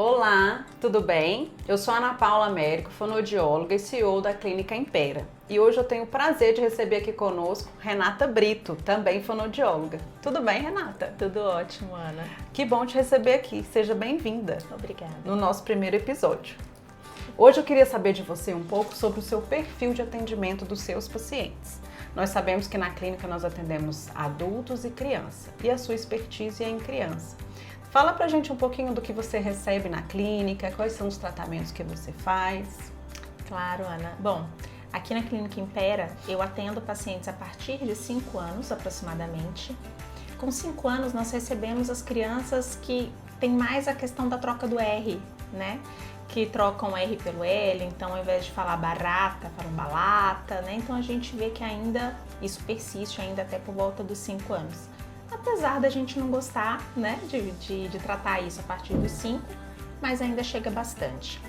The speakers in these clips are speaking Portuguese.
Olá, tudo bem? Eu sou Ana Paula Américo, fonoaudióloga e CEO da Clínica Impera. E hoje eu tenho o prazer de receber aqui conosco Renata Brito, também fonoaudióloga. Tudo bem, Renata? Tudo ótimo, Ana. Que bom te receber aqui. Seja bem-vinda. Obrigada. No nosso primeiro episódio. Hoje eu queria saber de você um pouco sobre o seu perfil de atendimento dos seus pacientes. Nós sabemos que na clínica nós atendemos adultos e criança, e a sua expertise é em criança. Fala pra gente um pouquinho do que você recebe na clínica, quais são os tratamentos que você faz. Claro, Ana. Bom, aqui na Clínica Impera eu atendo pacientes a partir de 5 anos aproximadamente. Com 5 anos nós recebemos as crianças que têm mais a questão da troca do R, né? Que trocam R pelo L, então ao invés de falar barata, falam balata, né? Então a gente vê que ainda isso persiste ainda até por volta dos 5 anos. Apesar da gente não gostar, né, de tratar isso a partir dos 5, mas ainda chega bastante.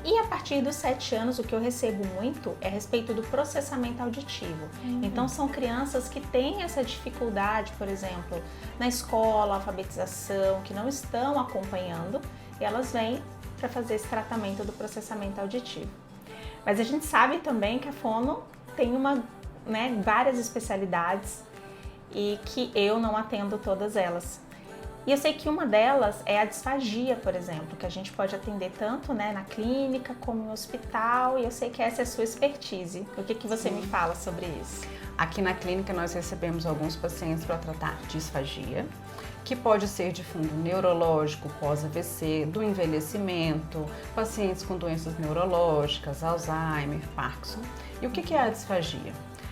E a partir dos 7 anos, o que eu recebo muito é a respeito do processamento auditivo. Então são crianças que têm essa dificuldade, por exemplo, na escola, alfabetização, que não estão acompanhando, e elas vêm para fazer esse tratamento do processamento auditivo. Mas a gente sabe também que a fono tem várias especialidades, e que eu não atendo todas elas. E eu sei que uma delas é a disfagia, por exemplo, que a gente pode atender tanto, né, na clínica como no hospital, e eu sei que essa é a sua expertise. O que você me fala sobre isso? Aqui na clínica nós recebemos alguns pacientes para tratar disfagia, que pode ser de fundo neurológico, pós-AVC, do envelhecimento, pacientes com doenças neurológicas, Alzheimer, Parkinson. E o que é a disfagia?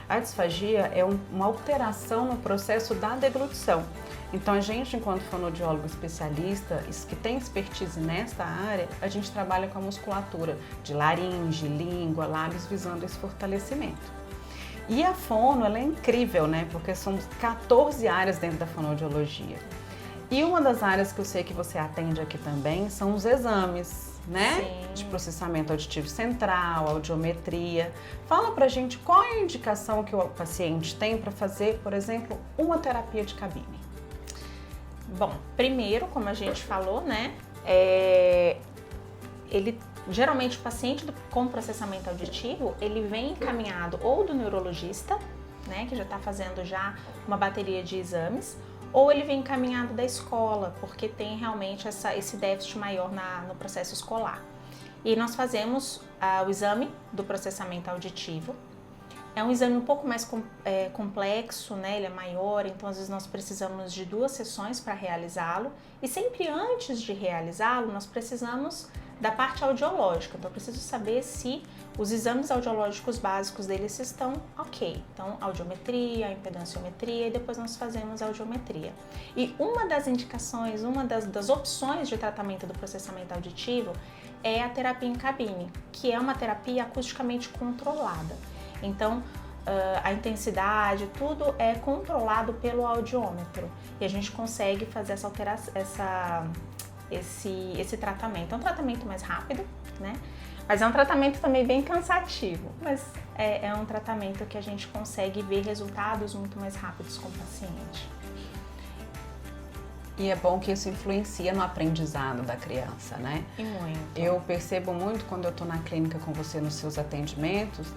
A disfagia é uma alteração no processo da deglutição. Então a gente, enquanto fonoaudiólogo especialista, que tem expertise nesta área, a gente trabalha com a musculatura de laringe, língua, lábios, visando esse fortalecimento. E a fono, ela é incrível, né? Porque são 14 áreas dentro da fonoaudiologia. E uma das áreas que eu sei que você atende aqui também são os exames, né? Sim. De processamento auditivo central, audiometria. Fala pra gente qual é a indicação que o paciente tem para fazer, por exemplo, uma terapia de cabine. Bom, primeiro, como a gente falou, né? Geralmente o paciente com processamento auditivo, ele vem encaminhado ou do neurologista, né? Que já está fazendo já uma bateria de exames, ou ele vem encaminhado da escola, porque tem realmente esse déficit maior no processo escolar. E nós fazemos o exame do processamento auditivo. É um exame um pouco mais complexo, né? Ele é maior, então às vezes nós precisamos de 2 sessões para realizá-lo. E sempre antes de realizá-lo, nós precisamos da parte audiológica. Então eu preciso saber se os exames audiológicos básicos deles estão ok. Então audiometria, impedanciometria, e depois nós fazemos a audiometria. E uma das indicações, uma das opções de tratamento do processamento auditivo é a terapia em cabine, que é uma terapia acusticamente controlada. Então, a intensidade, tudo é controlado pelo audiômetro e a gente consegue fazer essa alteração, esse tratamento. É um tratamento mais rápido, né? Mas é um tratamento também bem cansativo, mas é um tratamento que a gente consegue ver resultados muito mais rápidos com o paciente. E é bom que isso influencia no aprendizado da criança, né? E muito. Eu percebo muito quando eu tô na clínica com você nos seus atendimentos,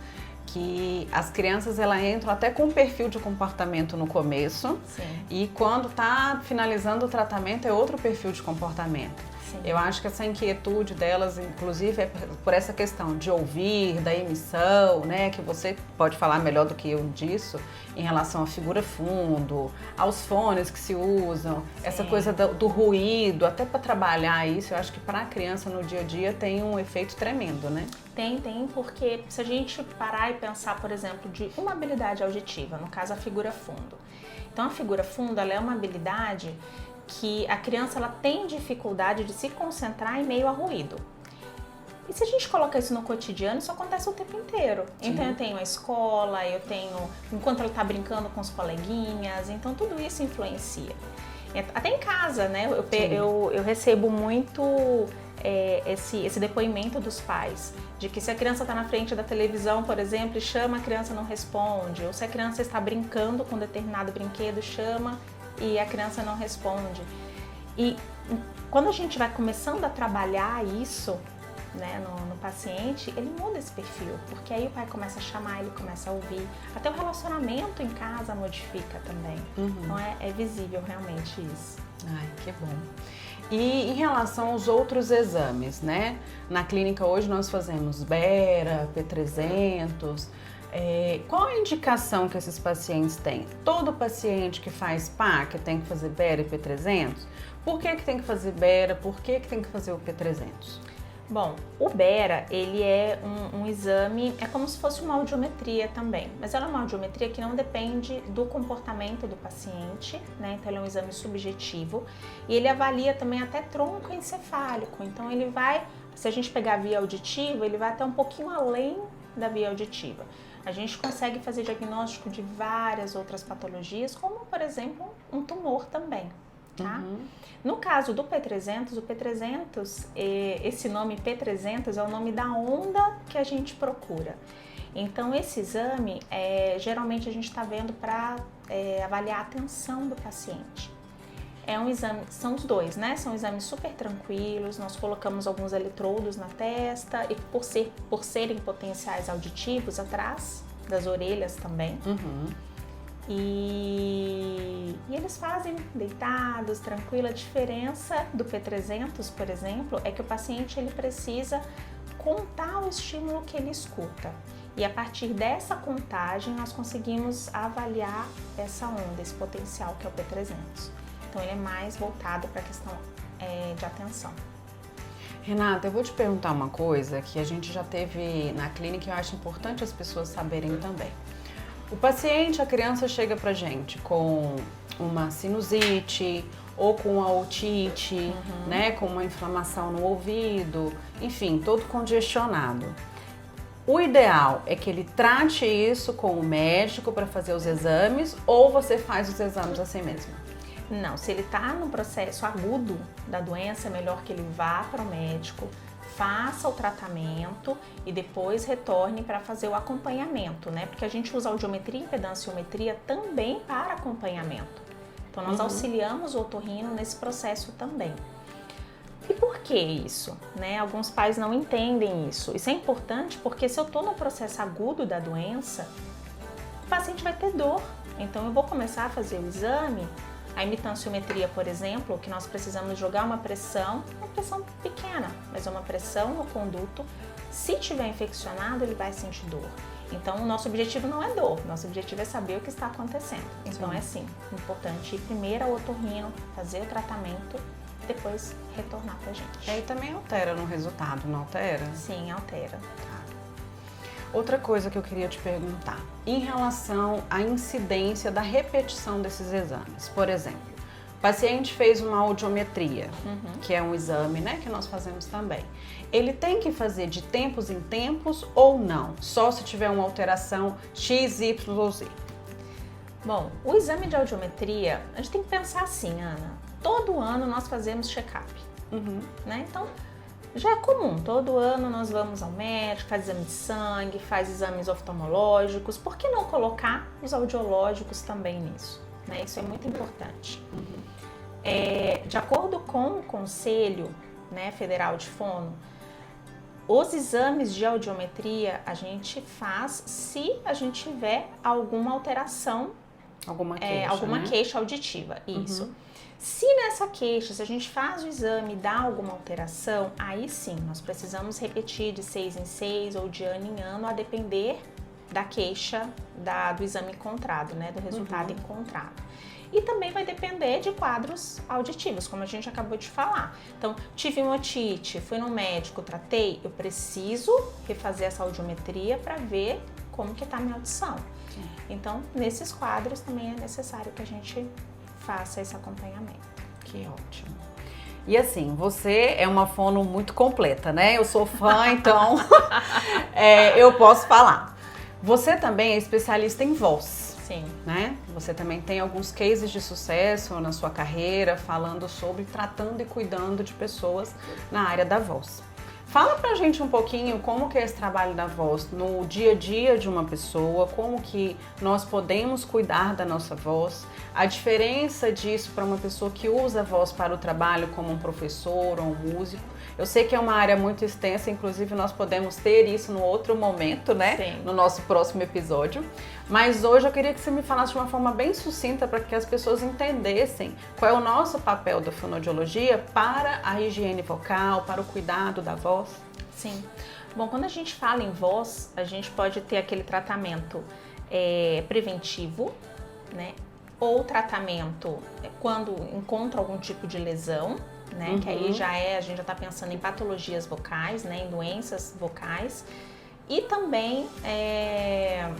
que as crianças elas entram até com um perfil de comportamento no começo. Sim. E quando tá finalizando o tratamento é outro perfil de comportamento. Sim. Eu acho que essa inquietude delas, inclusive, é por essa questão de ouvir, da emissão, né, que você pode falar melhor do que eu disso, em relação à figura fundo, aos fones que se usam, essa coisa do ruído, até para trabalhar isso, eu acho que para a criança no dia a dia tem um efeito tremendo, né? Tem, porque se a gente parar e pensar, por exemplo, de uma habilidade auditiva, no caso a figura fundo. Então a figura fundo, ela é uma habilidade que a criança ela tem dificuldade de se concentrar em meio a ruído. E se a gente coloca isso no cotidiano, isso acontece o tempo inteiro. Sim. Então eu tenho a escola, enquanto ela está brincando com os coleguinhas, então tudo isso influencia. Até em casa, né? Eu recebo muito esse depoimento dos pais, de que se a criança está na frente da televisão, por exemplo, e chama, a criança não responde, ou se a criança está brincando com determinado brinquedo, chama e a criança não responde. E quando a gente vai começando a trabalhar isso, né, no paciente, ele muda esse perfil, porque aí o pai começa a chamar, ele começa a ouvir, até o relacionamento em casa modifica também. Então é visível realmente isso. Ai, que bom. E em relação aos outros exames, né? Na clínica hoje nós fazemos Bera, P300. Qual a indicação que esses pacientes têm? Todo paciente que faz PAC tem que fazer Bera e P300? Por que tem que fazer Bera? Por que tem que fazer o P300? Bom, o Bera, ele é um exame, é como se fosse uma audiometria também, mas ela é uma audiometria que não depende do comportamento do paciente, né? Então ele é um exame subjetivo e ele avalia também até tronco encefálico, então ele vai, se a gente pegar a via auditiva, ele vai até um pouquinho além da via auditiva. A gente consegue fazer diagnóstico de várias outras patologias, como por exemplo um tumor também. Tá? No caso do P300, o P300, esse nome P300 é o nome da onda que a gente procura. Então esse exame, geralmente a gente está vendo para avaliar a atenção do paciente. É um exame, são os dois, né? São exames super tranquilos, nós colocamos alguns eletrodos na testa e por serem potenciais auditivos atrás das orelhas também. E eles fazem deitados, tranquilo. A diferença do P300, por exemplo, é que o paciente ele precisa contar o estímulo que ele escuta. E a partir dessa contagem nós conseguimos avaliar essa onda, esse potencial que é o P300. Então ele é mais voltado para a questão de atenção. Renata, eu vou te perguntar uma coisa que a gente já teve na clínica e eu acho importante as pessoas saberem também. O paciente, a criança chega pra gente com uma sinusite ou com uma otite, né, com uma inflamação no ouvido, enfim, todo congestionado. O ideal é que ele trate isso com o médico para fazer os exames ou você faz os exames assim mesmo? Não, se ele está no processo agudo da doença, é melhor que ele vá para o médico, faça o tratamento e depois retorne para fazer o acompanhamento, né? Porque a gente usa audiometria e impedanciometria também para acompanhamento. Então nós auxiliamos o otorrino nesse processo também. E por que isso? Né? Alguns pais não entendem isso. Isso é importante porque se eu estou no processo agudo da doença, o paciente vai ter dor. Então eu vou começar a fazer o exame. A impedanciometria, por exemplo, que nós precisamos jogar uma pressão pequena, mas é uma pressão no conduto. Se tiver infeccionado, ele vai sentir dor. Então, o nosso objetivo não é dor, nosso objetivo é saber o que está acontecendo. Então, é sim, importante ir primeiro ao otorrino, fazer o tratamento, depois retornar pra gente. E aí também altera no resultado, não altera? Sim, altera. Outra coisa que eu queria te perguntar, em relação à incidência da repetição desses exames. Por exemplo, o paciente fez uma audiometria, que é um exame, né, que nós fazemos também. Ele tem que fazer de tempos em tempos ou não? Só se tiver uma alteração X, Y ou Z? Bom, o exame de audiometria, a gente tem que pensar assim, Ana. Todo ano nós fazemos check-up, né? Então, já é comum, todo ano nós vamos ao médico, faz exame de sangue, faz exames oftalmológicos. Por que não colocar os audiológicos também nisso? Né? Isso é muito importante. De acordo com o Conselho, né, Federal de Fono, os exames de audiometria a gente faz se a gente tiver alguma alteração, alguma queixa, queixa auditiva, isso. Se nessa queixa, se a gente faz o exame e dá alguma alteração, aí sim, nós precisamos repetir de 6 em 6 ou de ano em ano, a depender da queixa do exame encontrado, né, do resultado encontrado. E também vai depender de quadros auditivos, como a gente acabou de falar. Então, tive uma otite, fui no médico, tratei, eu preciso refazer essa audiometria para ver como que está a minha audição. Então, nesses quadros também é necessário que a gente faça esse acompanhamento. Que ótimo. E assim, você é uma fono muito completa, né? Eu sou fã, então eu posso falar. Você também é especialista em voz. Sim. Né? Você também tem alguns cases de sucesso na sua carreira falando sobre tratando e cuidando de pessoas na área da voz. Fala pra gente um pouquinho como que é esse trabalho da voz no dia a dia de uma pessoa, como que nós podemos cuidar da nossa voz, a diferença disso para uma pessoa que usa a voz para o trabalho como um professor ou um músico. Eu sei que é uma área muito extensa, inclusive nós podemos ter isso no outro momento, né? Sim. No nosso próximo episódio. Mas hoje eu queria que você me falasse de uma forma bem sucinta para que as pessoas entendessem qual é o nosso papel da fonoaudiologia para a higiene vocal, para o cuidado da voz. Sim. Bom, quando a gente fala em voz, a gente pode ter aquele tratamento preventivo, né? Ou tratamento quando encontra algum tipo de lesão, né? Que aí a gente já está pensando em patologias vocais, né? Em doenças vocais. E também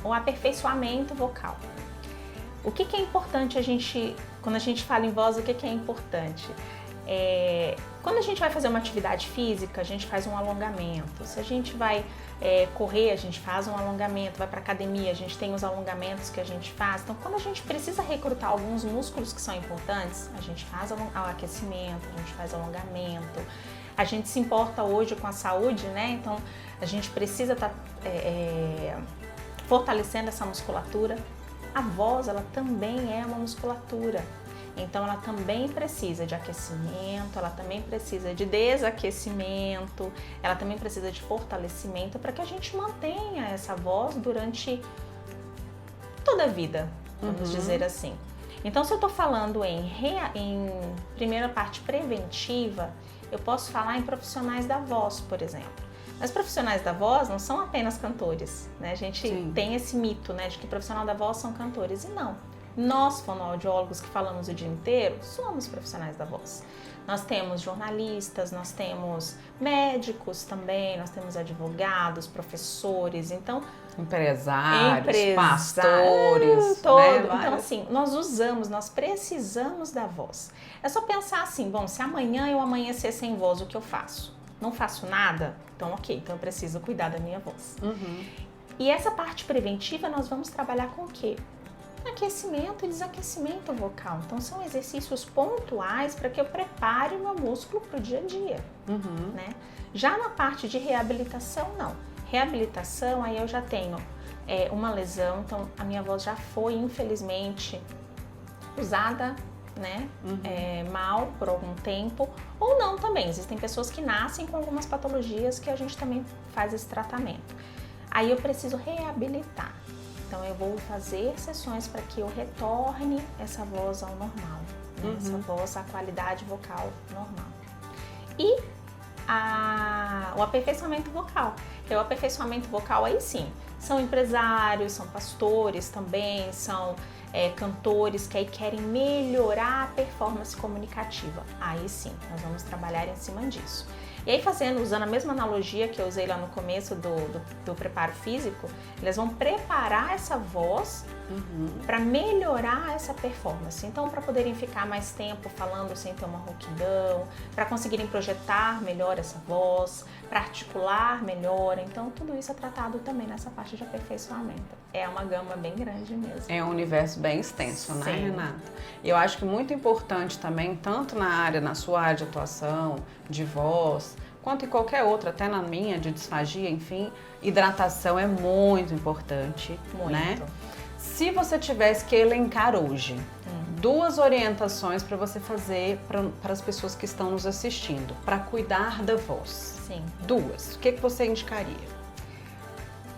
o aperfeiçoamento vocal. O que é importante quando a gente fala em voz, o que é importante? Quando a gente vai fazer uma atividade física, a gente faz um alongamento. Se a gente vai correr, a gente faz um alongamento. Vai para academia, a gente tem os alongamentos que a gente faz. Então, quando a gente precisa recrutar alguns músculos que são importantes, a gente faz o aquecimento, a gente faz alongamento. A gente se importa hoje com a saúde, né? Então, a gente precisa estar fortalecendo essa musculatura. A voz, ela também é uma musculatura. Então, ela também precisa de aquecimento, ela também precisa de desaquecimento, ela também precisa de fortalecimento para que a gente mantenha essa voz durante toda a vida, vamos dizer assim. Então, se eu estou falando em primeira parte preventiva, eu posso falar em profissionais da voz, por exemplo. Mas profissionais da voz não são apenas cantores, né? A gente tem esse mito, né, de que profissional da voz são cantores, e não. Nós, fonoaudiólogos que falamos o dia inteiro, somos profissionais da voz. Nós temos jornalistas, nós temos médicos também, nós temos advogados, professores, então... Empresários, pastores, né? Então, assim, nós precisamos da voz. É só pensar assim, bom, se amanhã eu amanhecer sem voz, o que eu faço? Não faço nada? Então, ok, então eu preciso cuidar da minha voz. E essa parte preventiva nós vamos trabalhar com o quê? Aquecimento e desaquecimento vocal. Então, são exercícios pontuais para que eu prepare o meu músculo para o dia a dia, né? Já na parte de reabilitação, não. Reabilitação, aí eu já tenho uma lesão, então a minha voz já foi, infelizmente, usada, né? Mal por algum tempo, ou não também. Existem pessoas que nascem com algumas patologias que a gente também faz esse tratamento. Aí eu preciso reabilitar. Então, eu vou fazer sessões para que eu retorne essa voz ao normal, né? Essa voz, a qualidade vocal normal. E o aperfeiçoamento vocal. O aperfeiçoamento vocal, aí sim, são empresários, são pastores também, são cantores que aí querem melhorar a performance comunicativa. Aí sim, nós vamos trabalhar em cima disso. E aí usando a mesma analogia que eu usei lá no começo do preparo físico, eles vão preparar essa voz para melhorar essa performance. Então, para poderem ficar mais tempo falando sem ter uma rouquidão, para conseguirem projetar melhor essa voz, para articular melhor. Então, tudo isso é tratado também nessa parte de aperfeiçoamento. É uma gama bem grande mesmo. É um universo bem extenso, né, Renata? Eu acho que muito importante também, tanto na sua área de atuação, de voz, quanto em qualquer outra, até na minha, de disfagia, enfim, hidratação é muito importante, né? Se você tivesse que elencar hoje 2 orientações para você fazer para as pessoas que estão nos assistindo, para cuidar da voz. Sim. 2. O que você indicaria?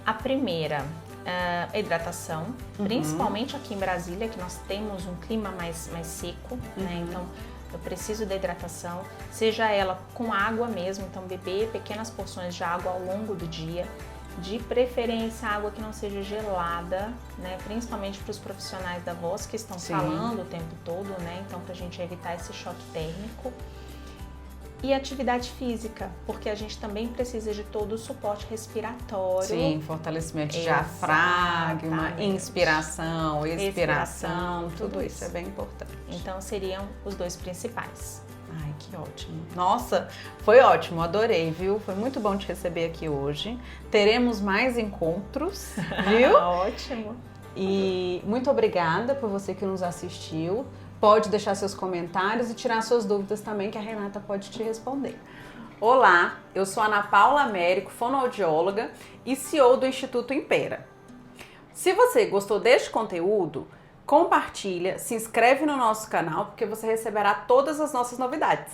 A primeira, a hidratação, principalmente aqui em Brasília, que nós temos um clima mais seco, né? Então, eu preciso da hidratação, seja ela com água mesmo, então beber pequenas porções de água ao longo do dia, de preferência água que não seja gelada, né? Principalmente para os profissionais da voz que estão falando o tempo todo, né? Então, para a gente evitar esse choque térmico. E atividade física, porque a gente também precisa de todo o suporte respiratório. Sim, fortalecimento de diafragma, inspiração, expiração, tudo isso é bem importante. Então, seriam os 2 principais. Ai, que ótimo. Nossa, foi ótimo, adorei, viu? Foi muito bom te receber aqui hoje. Teremos mais encontros, viu? Ótimo. E muito obrigada por você que nos assistiu. Pode deixar seus comentários e tirar suas dúvidas também, que a Renata pode te responder. Olá, eu sou Ana Paula Américo, fonoaudióloga e CEO do Instituto Impera. Se você gostou deste conteúdo, compartilha, se inscreve no nosso canal porque você receberá todas as nossas novidades.